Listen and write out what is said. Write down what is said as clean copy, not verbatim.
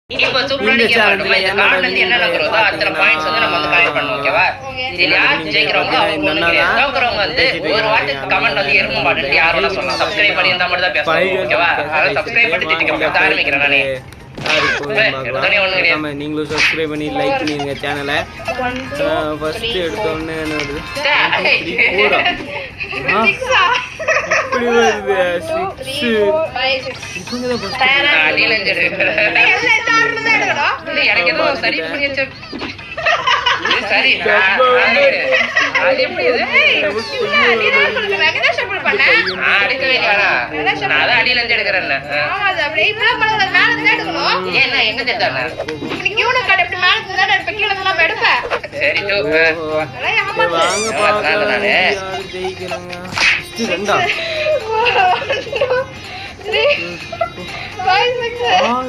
இப்ப சூப்பரான கேம் ஆடுமா இந்த கார்டுல இருந்து என்ன நடக்குறதோ அத்தனை பாயிண்ட்ஸ் வந்து நம்ம வந்து கலெக்ட் பண்ணனும் ஓகேவா இதுல யார் ஜெயிக்கறவங்க அவங்க ஒண்ணுங்க தோக்கறவங்க வந்து ஒரு வாட்டி கமெண்ட் வந்து எருமை மாடுன்னு யாரோட சொல்லலாம் சப்ஸ்கிரைப் பண்ணி இருந்தா மட்டும் தான் பேசணும் ஓகேவா அத சப்ஸ்கிரைப் பண்ணி திட்டிக்க ஆரம்பிக்கிறேன் நானே நீங்களும் சப்ஸ்கிரைப் பண்ணி லைக் பண்ணிருங்க சேனலை ஃபர்ஸ்ட் எடுத்தோன்னே என்ன வருது இப்படி வருது 6 சரி பண்ணியாச்சு சரி அது எப்படி நான் அடியில இருந்து எடுக்கிறேன் என்ன எங்க தெரியாத சரி வாங்க